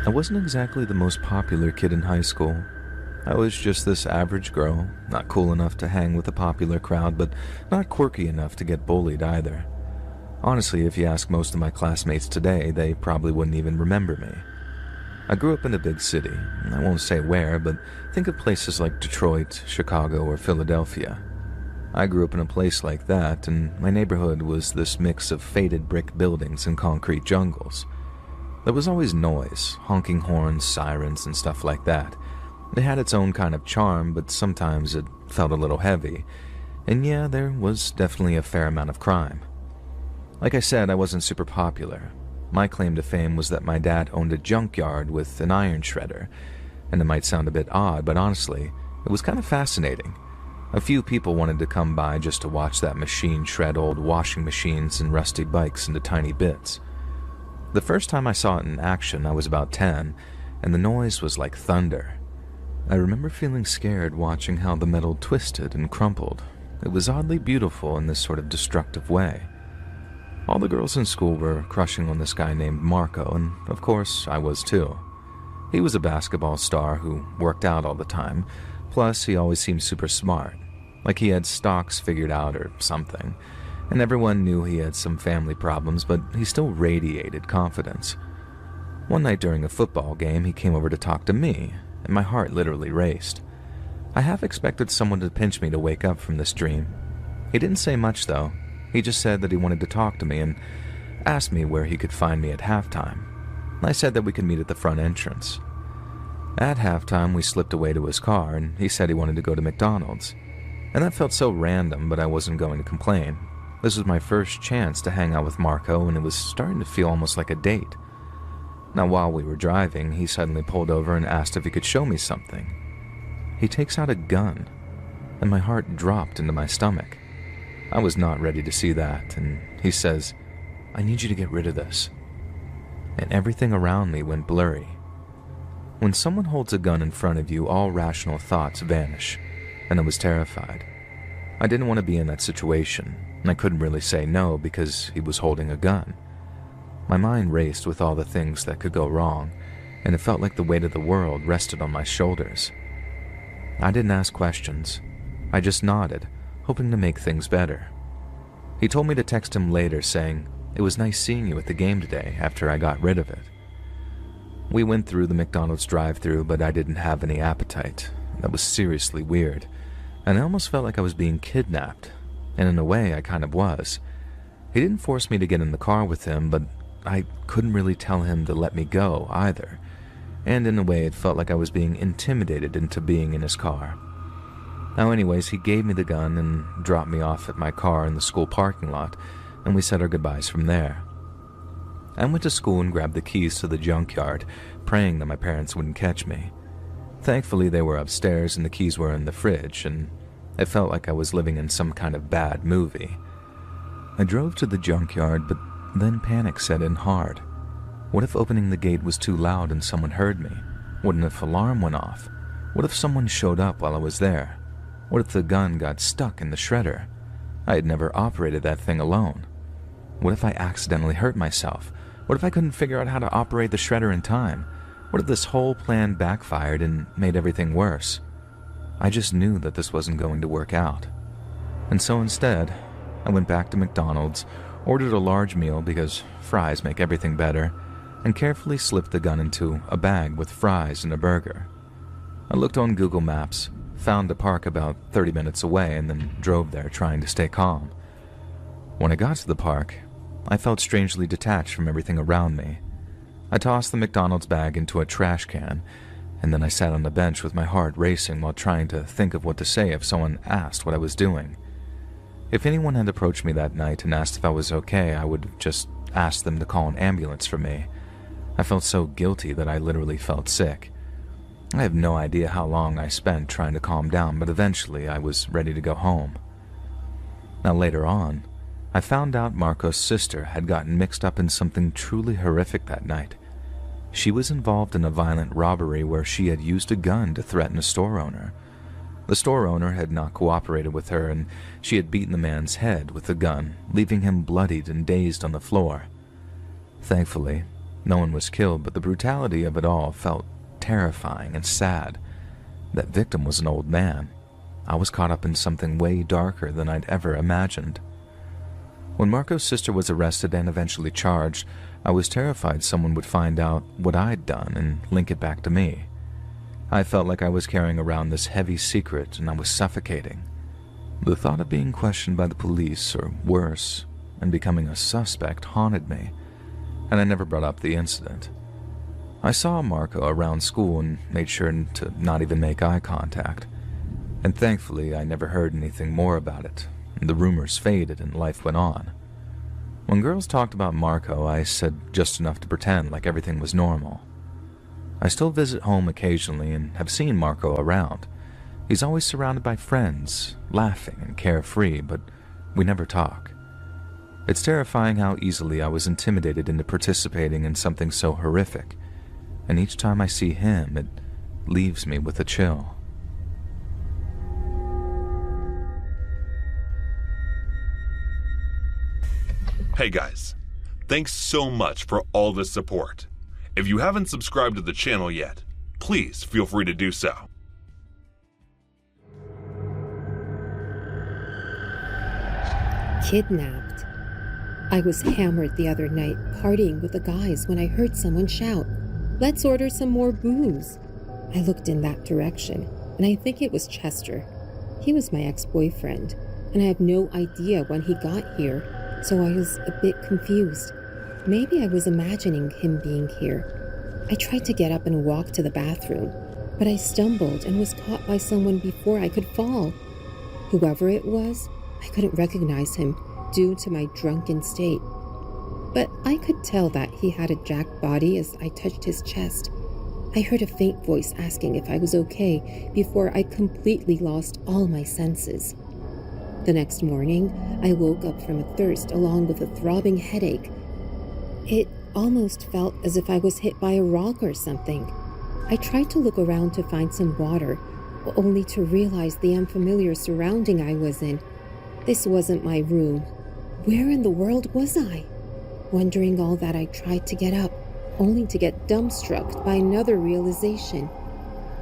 I wasn't exactly the most popular kid in high school. I was just this average girl, not cool enough to hang with the popular crowd, but not quirky enough to get bullied either. Honestly, if you ask most of my classmates today, they probably wouldn't even remember me. I grew up in a big city. I won't say where, but think of places like Detroit, Chicago, or Philadelphia. I grew up in a place like that, and my neighborhood was this mix of faded brick buildings and concrete jungles. There was always noise, honking horns, sirens, and stuff like that. It had its own kind of charm, but sometimes it felt a little heavy. And yeah, there was definitely a fair amount of crime. Like I said, I wasn't super popular. My claim to fame was that my dad owned a junkyard with an iron shredder. And it might sound a bit odd, but honestly, it was kind of fascinating. A few people wanted to come by just to watch that machine shred old washing machines and rusty bikes into tiny bits. The first time I saw it in action, I was about 10, and the noise was like thunder. I remember feeling scared watching how the metal twisted and crumpled. It was oddly beautiful in this sort of destructive way. All the girls in school were crushing on this guy named Marco, and of course I was too. He was a basketball star who worked out all the time, plus he always seemed super smart, like he had stocks figured out or something, and everyone knew he had some family problems, but he still radiated confidence. One night during a football game, he came over to talk to me, and my heart literally raced. I half expected someone to pinch me to wake up from this dream. He didn't say much though. He just said that he wanted to talk to me and asked me where he could find me at halftime. I said that we could meet at the front entrance. At halftime, we slipped away to his car, and he said he wanted to go to McDonald's. And that felt so random, but I wasn't going to complain. This was my first chance to hang out with Marco, and it was starting to feel almost like a date. Now, while we were driving, he suddenly pulled over and asked if he could show me something. He takes out a gun, and my heart dropped into my stomach. I was not ready to see that, and he says, "I need you to get rid of this." And everything around me went blurry. When someone holds a gun in front of you, all rational thoughts vanish, and I was terrified. I didn't want to be in that situation, and I couldn't really say no because he was holding a gun. My mind raced with all the things that could go wrong, and it felt like the weight of the world rested on my shoulders. I didn't ask questions. I just nodded, hoping to make things better. He told me to text him later saying, "It was nice seeing you at the game today," after I got rid of it. We went through the McDonald's drive-thru, but I didn't have any appetite. That was seriously weird, and I almost felt like I was being kidnapped, and in a way I kind of was. He didn't force me to get in the car with him, but I couldn't really tell him to let me go either, and in a way it felt like I was being intimidated into being in his car. Now anyways, he gave me the gun and dropped me off at my car in the school parking lot, and we said our goodbyes from there. I went to school and grabbed the keys to the junkyard, praying that my parents wouldn't catch me. Thankfully, they were upstairs and the keys were in the fridge, and it felt like I was living in some kind of bad movie. I drove to the junkyard, but then panic set in hard. What if opening the gate was too loud and someone heard me? What if an alarm went off? What if someone showed up while I was there? What if the gun got stuck in the shredder? I had never operated that thing alone. What if I accidentally hurt myself? What if I couldn't figure out how to operate the shredder in time? What if this whole plan backfired and made everything worse? I just knew that this wasn't going to work out. And so instead, I went back to McDonald's, ordered a large meal because fries make everything better, and carefully slipped the gun into a bag with fries and a burger. I looked on Google Maps, found a park about 30 minutes away, and then drove there trying to stay calm. When I got to the park, I felt strangely detached from everything around me. I tossed the McDonald's bag into a trash can, and then I sat on the bench with my heart racing while trying to think of what to say if someone asked what I was doing. If anyone had approached me that night and asked if I was okay, I would just ask them to call an ambulance for me. I felt so guilty that I literally felt sick. I have no idea how long I spent trying to calm down, but eventually I was ready to go home. Now later on, I found out Marco's sister had gotten mixed up in something truly horrific that night. She was involved in a violent robbery where she had used a gun to threaten a store owner. The store owner had not cooperated with her, and she had beaten the man's head with the gun, leaving him bloodied and dazed on the floor. Thankfully, No one was killed, but the brutality of it all felt terrifying and sad. That victim was an old man. I was caught up in something way darker than I'd ever imagined. When Marco's sister was arrested and eventually charged, I was terrified someone would find out what I'd done and link it back to me. I felt like I was carrying around this heavy secret and I was suffocating. The thought of being questioned by the police, or worse, and becoming a suspect haunted me, and I never brought up the incident. I saw Marco around school and made sure to not even make eye contact. And thankfully, I never heard anything more about it. The rumors faded and life went on. When girls talked about Marco, I said just enough to pretend like everything was normal. I still visit home occasionally and have seen Marco around. He's always surrounded by friends, laughing and carefree, but we never talk. It's terrifying how easily I was intimidated into participating in something so horrific, and each time I see him, it leaves me with a chill. Hey guys, thanks so much for all the support. If you haven't subscribed to the channel yet, please feel free to do so. Kidnapped. I was hammered the other night, partying with the guys when I heard someone shout, "Let's order some more booze." I looked in that direction, and I think it was Chester. He was my ex-boyfriend, and I have no idea when he got here, so I was a bit confused. Maybe I was imagining him being here. I tried to get up and walk to the bathroom, but I stumbled and was caught by someone before I could fall. Whoever it was, I couldn't recognize him due to my drunken state. But I could tell that he had a jacked body as I touched his chest. I heard a faint voice asking if I was okay before I completely lost all my senses. The next morning, I woke up from a thirst along with a throbbing headache. It almost felt as if I was hit by a rock or something. I tried to look around to find some water, only to realize the unfamiliar surrounding I was in. This wasn't my room. Where in the world was I? Wondering all that, I tried to get up, only to get dumbstruck by another realization.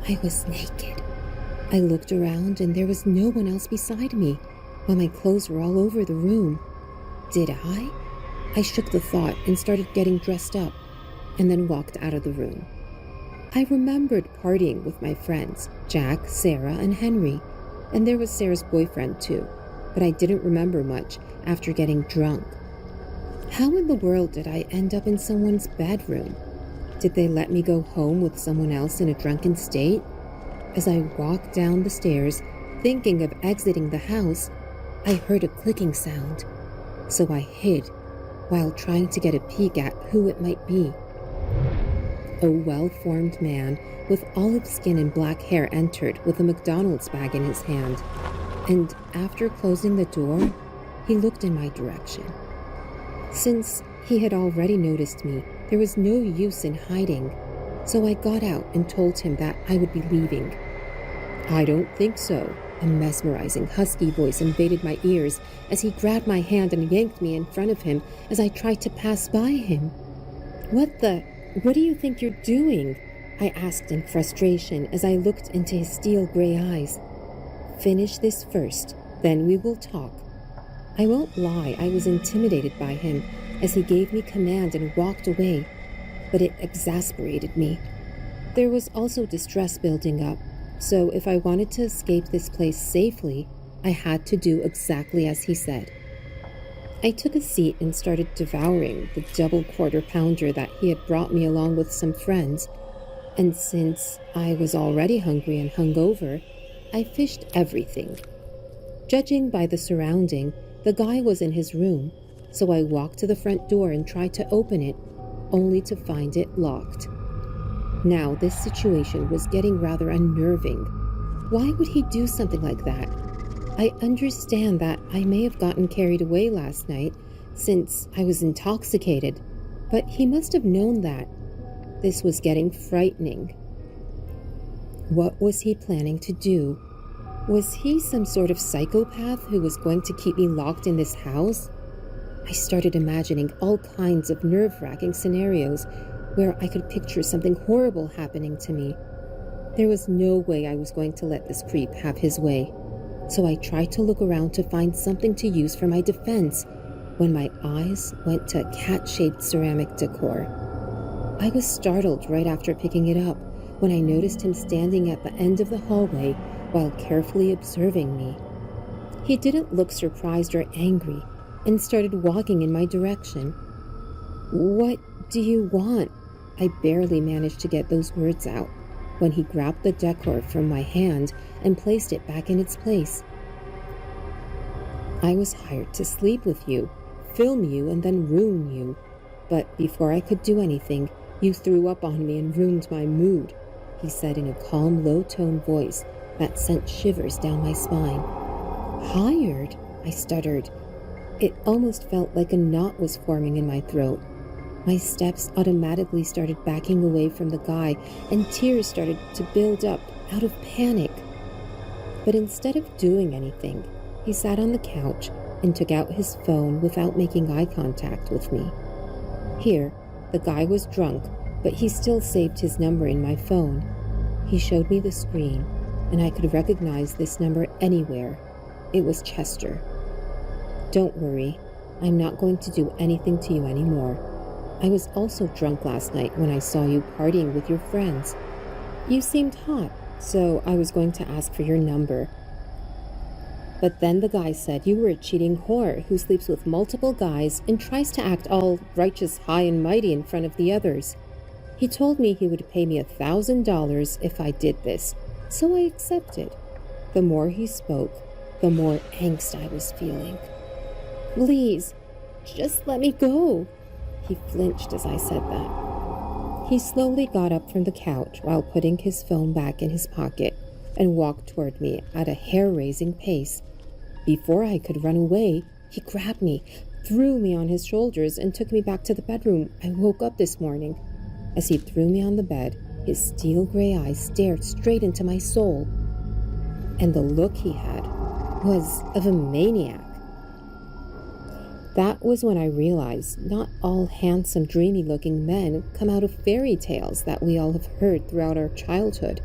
I was naked. I looked around and there was no one else beside me, while my clothes were all over the room. Did I? I shook the thought and started getting dressed up, and then walked out of the room. I remembered partying with my friends, Jack, Sarah, and Henry, and there was Sarah's boyfriend too, but I didn't remember much after getting drunk. How in the world did I end up in someone's bedroom? Did they let me go home with someone else in a drunken state? As I walked down the stairs, thinking of exiting the house, I heard a clicking sound, so I hid while trying to get a peek at who it might be. A well-formed man with olive skin and black hair entered with a McDonald's bag in his hand, and after closing the door, he looked in my direction. Since he had already noticed me, there was no use in hiding, so I got out and told him that I would be leaving. "I don't think so." A mesmerizing, husky voice invaded my ears as he grabbed my hand and yanked me in front of him as I tried to pass by him. What do you think you're doing?" I asked in frustration as I looked into his steel gray eyes. "Finish this first, then we will talk." I won't lie, I was intimidated by him as he gave me command and walked away, but it exasperated me. There was also distress building up, so if I wanted to escape this place safely, I had to do exactly as he said. I took a seat and started devouring the double quarter pounder that he had brought me along with some friends, and since I was already hungry and hungover, I fished everything. Judging by the surrounding, the guy was in his room, so I walked to the front door and tried to open it, only to find it locked. Now, this situation was getting rather unnerving. Why would he do something like that? I understand that I may have gotten carried away last night, since I was intoxicated, but he must have known that. This was getting frightening. What was he planning to do? Was he some sort of psychopath who was going to keep me locked in this house? I started imagining all kinds of nerve-wracking scenarios where I could picture something horrible happening to me. There was no way I was going to let this creep have his way, so I tried to look around to find something to use for my defense when my eyes went to cat-shaped ceramic decor. I was startled right after picking it up when I noticed him standing at the end of the hallway while carefully observing me. He didn't look surprised or angry and started walking in my direction. "What do you want?" I barely managed to get those words out when he grabbed the decor from my hand and placed it back in its place. "I was hired to sleep with you, film you, and then ruin you. But before I could do anything, you threw up on me and ruined my mood," he said in a calm, low-toned voice that sent shivers down my spine. "Hired?" I stuttered. It almost felt like a knot was forming in my throat. My steps automatically started backing away from the guy, and tears started to build up out of panic. But instead of doing anything, he sat on the couch and took out his phone without making eye contact with me. Here, the guy was drunk, but he still saved his number in my phone. He showed me the screen, and I could recognize this number anywhere. It was Chester. "Don't worry, I'm not going to do anything to you anymore. I was also drunk last night when I saw you partying with your friends. You seemed hot, so I was going to ask for your number. But then the guy said you were a cheating whore who sleeps with multiple guys and tries to act all righteous, high and mighty in front of the others. He told me he would pay me $1,000 if I did this, so I accepted." The more he spoke, the more angst I was feeling. "Please, just let me go." He flinched as I said that. He slowly got up from the couch while putting his phone back in his pocket and walked toward me at a hair-raising pace. Before I could run away, he grabbed me, threw me on his shoulders, and took me back to the bedroom I woke up this morning. As he threw me on the bed, his steel gray eyes stared straight into my soul. And the look he had was of a maniac. That was when I realized not all handsome, dreamy-looking men come out of fairy tales that we all have heard throughout our childhood,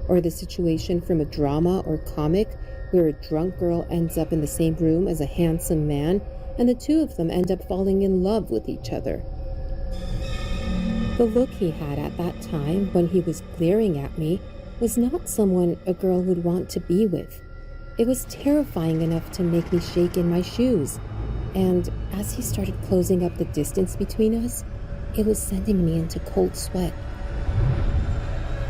or the situation from a drama or comic where a drunk girl ends up in the same room as a handsome man, and the two of them end up falling in love with each other. The look he had at that time when he was glaring at me was not someone a girl would want to be with. It was terrifying enough to make me shake in my shoes. And as he started closing up the distance between us, it was sending me into cold sweat.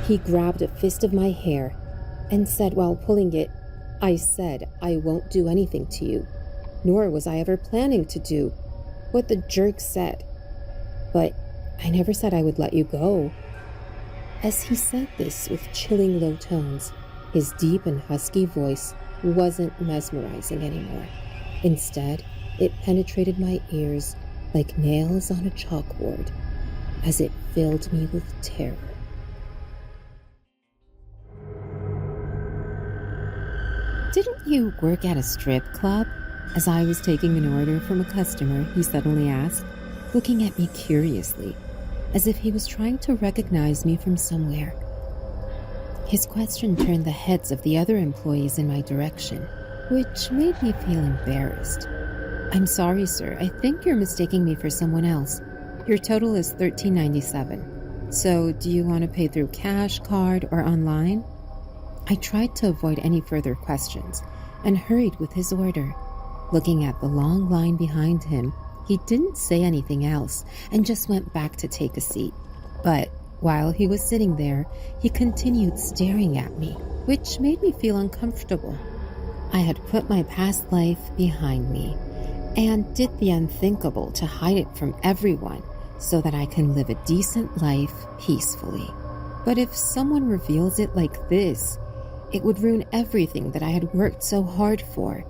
He grabbed a fist of my hair and said while pulling it, "I said I won't do anything to you, nor was I ever planning to do what the jerk said. But I never said I would let you go." As he said this with chilling low tones, his deep and husky voice wasn't mesmerizing anymore. Instead, it penetrated my ears like nails on a chalkboard as it filled me with terror. "Didn't you work at a strip club?" As I was taking an order from a customer, he suddenly asked, looking at me curiously, as if he was trying to recognize me from somewhere. His question turned the heads of the other employees in my direction, which made me feel embarrassed. "I'm sorry, sir. I think you're mistaking me for someone else. Your total is $13.97. So, do you want to pay through cash, card, or online?" I tried to avoid any further questions and hurried with his order. Looking at the long line behind him, he didn't say anything else and just went back to take a seat. But while he was sitting there, he continued staring at me, which made me feel uncomfortable. I had put my past life behind me and did the unthinkable to hide it from everyone so that I can live a decent life peacefully. But if someone reveals it like this, it would ruin everything that I had worked so hard for.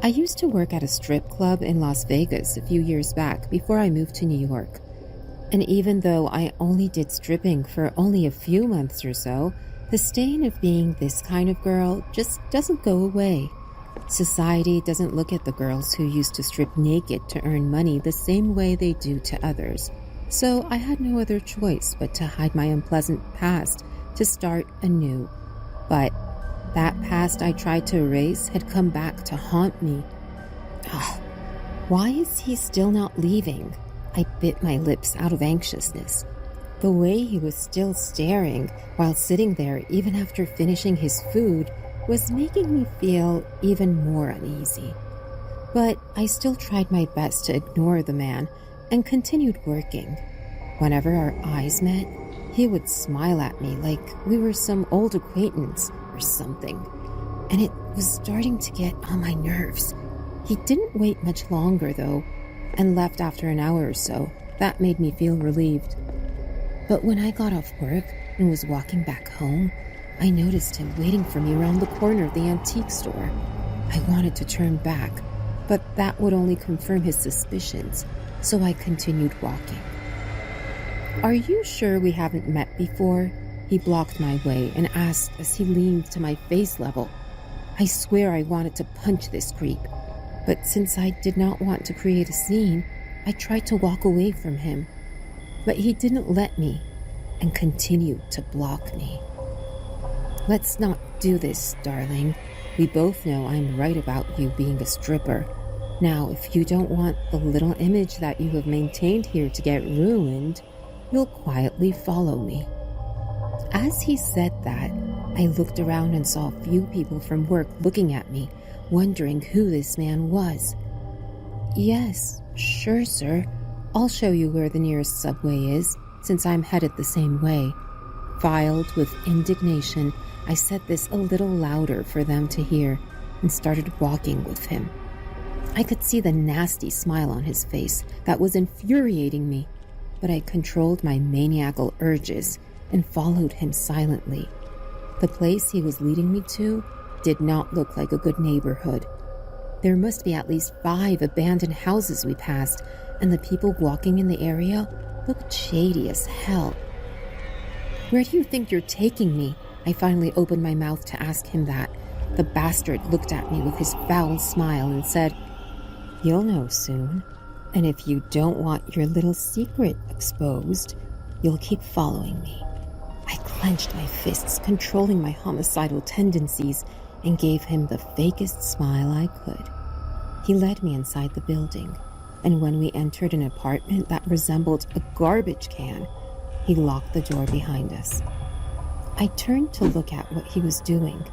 I used to work at a strip club in Las Vegas a few years back before I moved to New York. And even though I only did stripping for only a few months or so, the stain of being this kind of girl just doesn't go away. Society doesn't look at the girls who used to strip naked to earn money the same way they do to others. So I had no other choice but to hide my unpleasant past to start anew. But that past I tried to erase had come back to haunt me. Ugh, why is he still not leaving? I bit my lips out of anxiousness. The way he was still staring while sitting there even after finishing his food was making me feel even more uneasy. But I still tried my best to ignore the man and continued working. Whenever our eyes met, he would smile at me like we were some old acquaintance or something, and it was starting to get on my nerves. He didn't wait much longer, though, and left after an hour or so. That made me feel relieved. But when I got off work and was walking back home, I noticed him waiting for me around the corner of the antique store. I wanted to turn back, but that would only confirm his suspicions, so I continued walking. "Are you sure we haven't met before?" He blocked my way and asked as he leaned to my face level. I swear I wanted to punch this creep, but since I did not want to create a scene, I tried to walk away from him. But he didn't let me and continued to block me. "Let's not do this, darling. We both know I'm right about you being a stripper. Now, if you don't want the little image that you have maintained here to get ruined, you'll quietly follow me." As he said that, I looked around and saw a few people from work looking at me, wondering who this man was. "Yes, sure, sir. I'll show you where the nearest subway is, since I'm headed the same way." Filed with indignation, I said this a little louder for them to hear and started walking with him. I could see the nasty smile on his face that was infuriating me, but I controlled my maniacal urges and followed him silently. The place he was leading me to did not look like a good neighborhood. There must be at least 5 abandoned houses we passed, and the people walking in the area looked shady as hell. "Where do you think you're taking me?" I finally opened my mouth to ask him that. The bastard looked at me with his foul smile and said, "You'll know soon. And if you don't want your little secret exposed, you'll keep following me." I clenched my fists, controlling my homicidal tendencies, and gave him the fakest smile I could. He led me inside the building, and when we entered an apartment that resembled a garbage can, he locked the door behind us. I turned to look at what he was doing,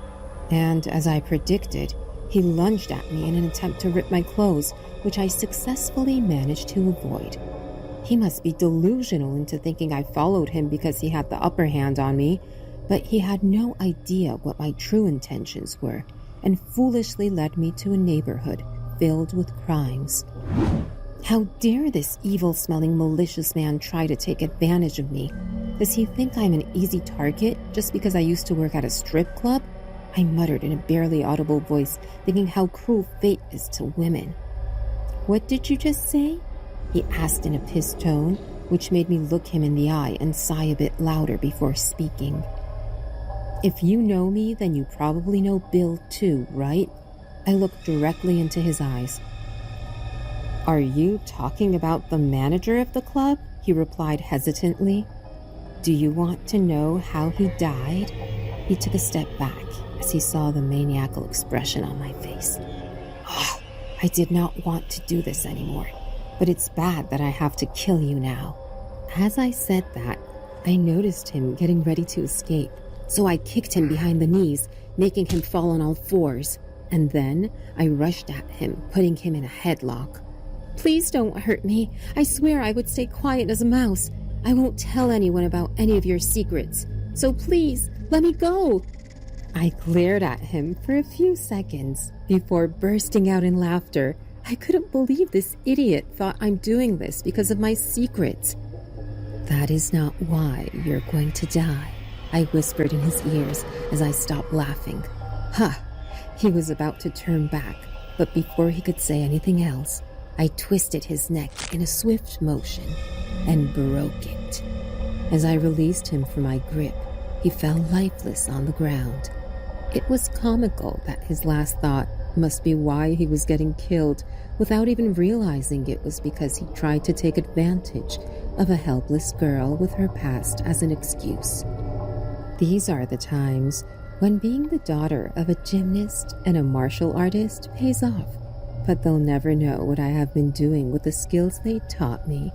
and as I predicted, he lunged at me in an attempt to rip my clothes, which I successfully managed to avoid. He must be delusional into thinking I followed him because he had the upper hand on me, but he had no idea what my true intentions were, and foolishly led me to a neighborhood filled with crimes. How dare this evil-smelling, malicious man try to take advantage of me? Does he think I'm an easy target just because I used to work at a strip club? I muttered in a barely audible voice, thinking how cruel fate is to women. "What did you just say?" he asked in a pissed tone, which made me look him in the eye and sigh a bit louder before speaking. "If you know me, then you probably know Bill too, right?" I looked directly into his eyes. "Are you talking about the manager of the club?" he replied hesitantly. "Do you want to know how he died?" He took a step back as he saw the maniacal expression on my face. Oh, I did not want to do this anymore, but it's bad that I have to kill you now. As I said that, I noticed him getting ready to escape, so I kicked him behind the knees, making him fall on all fours, and then I rushed at him, putting him in a headlock. "Please don't hurt me. I swear I would stay quiet as a mouse. I won't tell anyone about any of your secrets. So please, let me go." I glared at him for a few seconds before bursting out in laughter. I couldn't believe this idiot thought I'm doing this because of my secrets. "That is not why you're going to die," I whispered in his ears as I stopped laughing. Ha! He was about to turn back, but before he could say anything else, I twisted his neck in a swift motion and broke it. As I released him from my grip, he fell lifeless on the ground. It was comical that his last thought Must be why he was getting killed without even realizing it was because he tried to take advantage of a helpless girl with her past as an excuse. These are the times when being the daughter of a gymnast and a martial artist pays off, but they'll never know what I have been doing with the skills they taught me.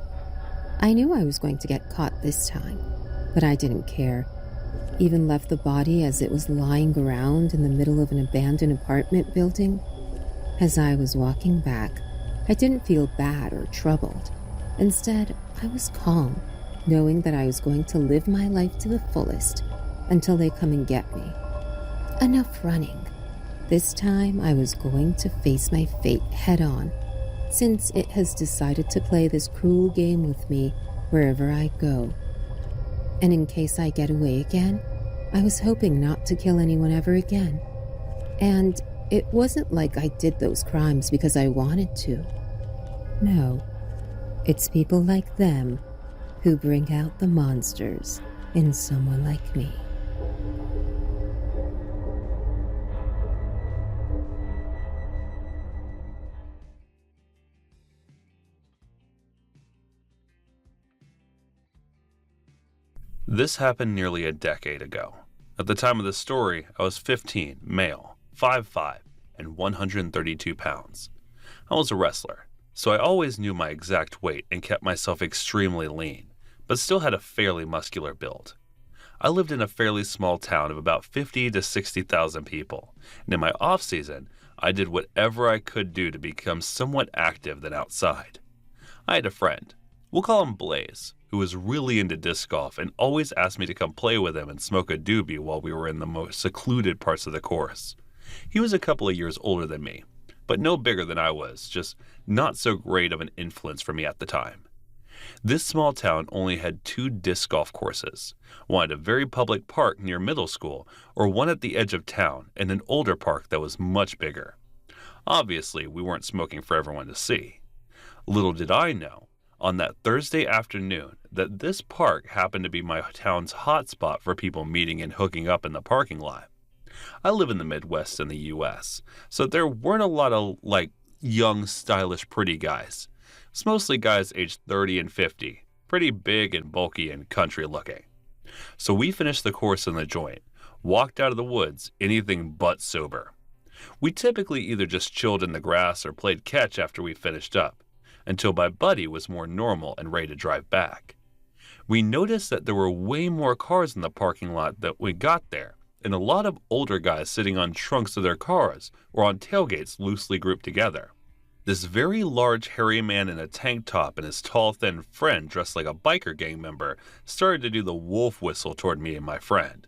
I knew I was going to get caught this time, but I didn't care. Even left the body as it was lying around in the middle of an abandoned apartment building. As I was walking back, I didn't feel bad or troubled. Instead, I was calm, knowing that I was going to live my life to the fullest until they come and get me. Enough running. This time I was going to face my fate head on, since it has decided to play this cruel game with me wherever I go. And in case I get away again, I was hoping not to kill anyone ever again. And it wasn't like I did those crimes because I wanted to. No, it's people like them who bring out the monsters in someone like me. This happened nearly a decade ago. At the time of the story, I was 15, male, 5'5", and 132 pounds. I was a wrestler, so I always knew my exact weight and kept myself extremely lean, but still had a fairly muscular build. I lived in a fairly small town of about 50 to 60,000 people, and in my off-season, I did whatever I could do to become somewhat active than outside. I had a friend, we'll call him Blaze, who was really into disc golf and always asked me to come play with him and smoke a doobie while we were in the most secluded parts of the course. He was a couple of years older than me, but no bigger than I was, just not so great of an influence for me at the time. This small town only had 2 disc golf courses, one at a very public park near middle school, or one at the edge of town in an older park that was much bigger. Obviously, we weren't smoking for everyone to see. Little did I know, on that Thursday afternoon, that this park happened to be my town's hotspot for people meeting and hooking up in the parking lot. I live in the Midwest in the U.S., so there weren't a lot of, young, stylish, pretty guys. It's mostly guys aged 30 and 50, pretty big and bulky and country looking. So we finished the course in the joint, walked out of the woods, anything but sober. We typically either just chilled in the grass or played catch after we finished up, until my buddy was more normal and ready to drive back. We noticed that there were way more cars in the parking lot that we got there, and a lot of older guys sitting on trunks of their cars or on tailgates loosely grouped together. This very large hairy man in a tank top and his tall thin friend dressed like a biker gang member started to do the wolf whistle toward me and my friend.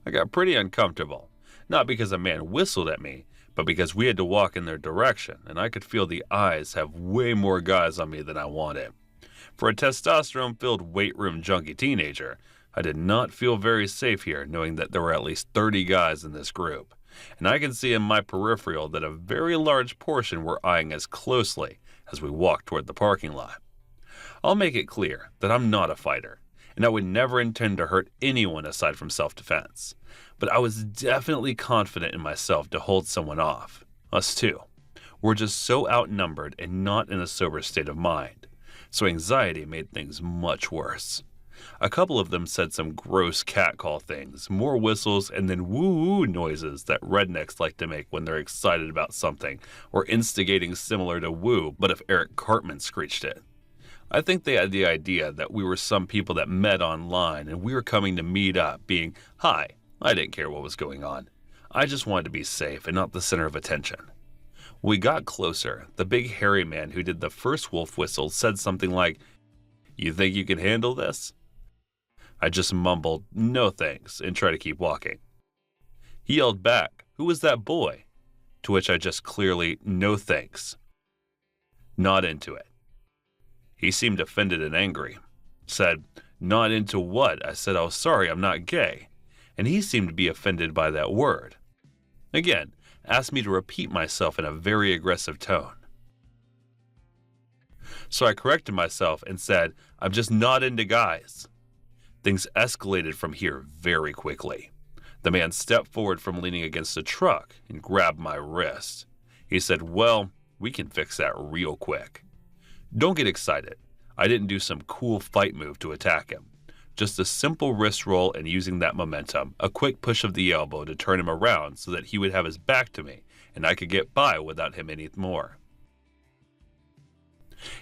I got pretty uncomfortable, not because a man whistled at me, but because we had to walk in their direction, and I could feel the eyes have way more guys on me than I wanted. For a testosterone-filled weight room junkie teenager, I did not feel very safe here, knowing that there were at least 30 guys in this group, and I can see in my peripheral that a very large portion were eyeing us closely as we walked toward the parking lot. I'll make it clear that I'm not a fighter, and I would never intend to hurt anyone aside from self-defense. But I was definitely confident in myself to hold someone off. Us too. We're just so outnumbered and not in a sober state of mind. So anxiety made things much worse. A couple of them said some gross catcall things, more whistles, and then woo-woo noises that rednecks like to make when they're excited about something, or instigating similar to woo, but if Eric Cartman screeched it. I think they had the idea that we were some people that met online and we were coming to meet up, being, "Hi." I didn't care what was going on. I just wanted to be safe and not the center of attention. When we got closer, the big hairy man who did the first wolf whistle said something like, "You think you can handle this?" I just mumbled, "No thanks," and tried to keep walking. He yelled back, "Who was that boy?" To which I just clearly, "No thanks." Not into it. He seemed offended and angry. Said, "Not into what?" I said, "Oh, sorry, I'm not gay." And he seemed to be offended by that word. Again, asked me to repeat myself in a very aggressive tone. So I corrected myself and said, "I'm just not into guys." Things escalated from here very quickly. The man stepped forward from leaning against a truck and grabbed my wrist. He said, "Well, we can fix that real quick." Don't get excited. I didn't do some cool fight move to attack him. Just a simple wrist roll and using that momentum, a quick push of the elbow to turn him around so that he would have his back to me and I could get by without him anymore.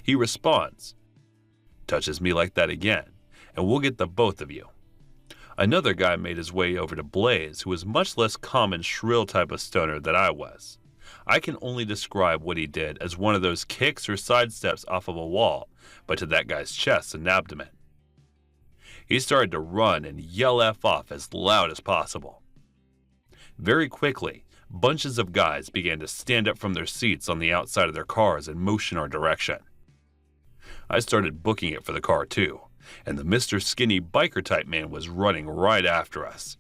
He responds, touches me like that again, and we'll get the both of you. Another guy made his way over to Blaze, who was much less common shrill type of stoner than I was. I can only describe what he did as one of those kicks or sidesteps off of a wall, but to that guy's chest and abdomen. He started to run and yell F off as loud as possible. Very quickly, bunches of guys began to stand up from their seats on the outside of their cars and motion our direction. I started booking it for the car too, and the Mr. Skinny biker type man was running right after us.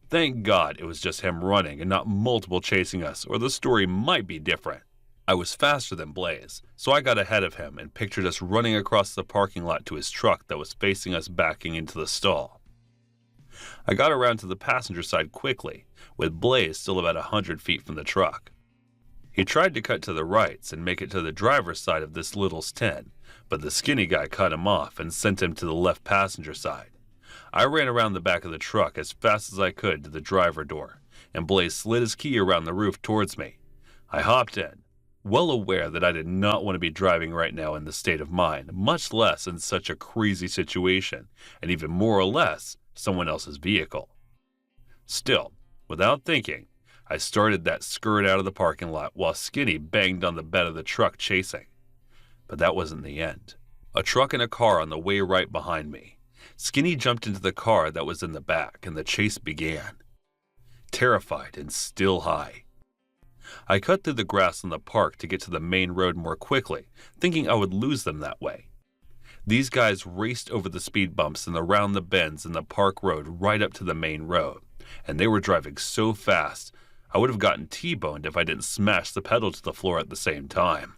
Thank God it was just him running and not multiple chasing us, or the story might be different. I was faster than Blaze, so I got ahead of him and pictured us running across the parking lot to his truck that was facing us backing into the stall. I got around to the passenger side quickly, with Blaze still about 100 feet from the truck. He tried to cut to the rights and make it to the driver's side of this little 10, but the skinny guy cut him off and sent him to the left passenger side. I ran around the back of the truck as fast as I could to the driver door, and Blaze slid his key around the roof towards me. I hopped in, well aware that I did not want to be driving right now in this state of mind, much less in such a crazy situation, and even more or less, someone else's vehicle. Still, without thinking, I started that skirt out of the parking lot while Skinny banged on the bed of the truck chasing. But that wasn't the end. A truck and a car on the way right behind me. Skinny jumped into the car that was in the back, and the chase began. Terrified and still high, I cut through the grass in the park to get to the main road more quickly, thinking I would lose them that way. These guys raced over the speed bumps and around the bends in the park road right up to the main road, and they were driving so fast I would have gotten T-boned if I didn't smash the pedal to the floor at the same time.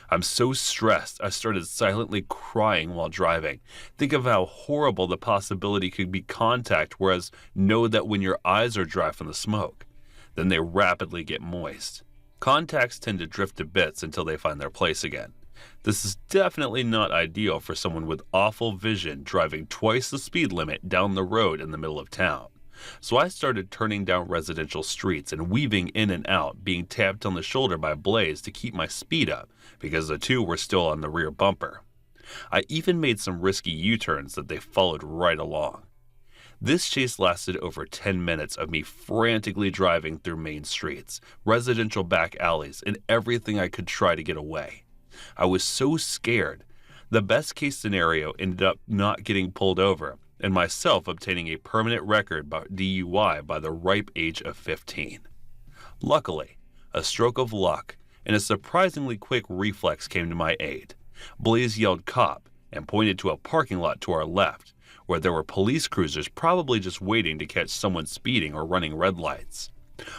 I'm so stressed I started silently crying while driving. Think of how horrible the possibility could be contact, whereas know that when your eyes are dry from the smoke, then they rapidly get moist. Contacts tend to drift to bits until they find their place again. This is definitely not ideal for someone with awful vision driving twice the speed limit down the road in the middle of town. So I started turning down residential streets and weaving in and out, being tapped on the shoulder by Blaze to keep my speed up, because the two were still on the rear bumper. I even made some risky U-turns that they followed right along. This chase lasted over 10 minutes of me frantically driving through main streets, residential back alleys, and everything I could try to get away. I was so scared. The best case scenario ended up not getting pulled over, and myself obtaining a permanent record by DUI by the ripe age of 15. Luckily, a stroke of luck and a surprisingly quick reflex came to my aid. Blaze yelled "cop" and pointed to a parking lot to our left, where there were police cruisers probably just waiting to catch someone speeding or running red lights.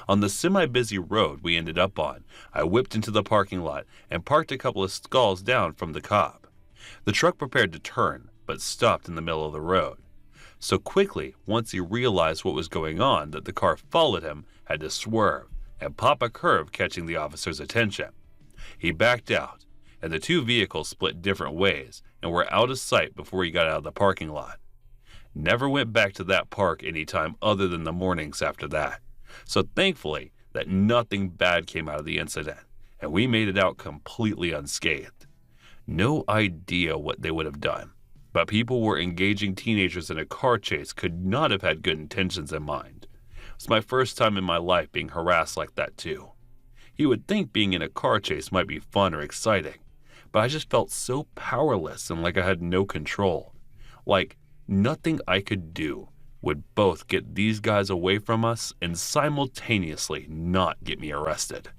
On the semi-busy road we ended up on, I whipped into the parking lot and parked a couple of stalls down from the cop. The truck prepared to turn, but stopped in the middle of the road. So quickly, once he realized what was going on, that the car followed him, had to swerve and pop a curve, catching the officer's attention. He backed out, and the two vehicles split different ways and were out of sight before he got out of the parking lot. Never went back to that park any time other than the mornings after that. So thankfully that nothing bad came out of the incident, and we made it out completely unscathed. No idea what they would have done, but people were engaging teenagers in a car chase could not have had good intentions in mind. It's my first time in my life being harassed like that too. You would think being in a car chase might be fun or exciting, but I just felt so powerless and like I had no control. Like nothing I could do would both get these guys away from us and simultaneously not get me arrested.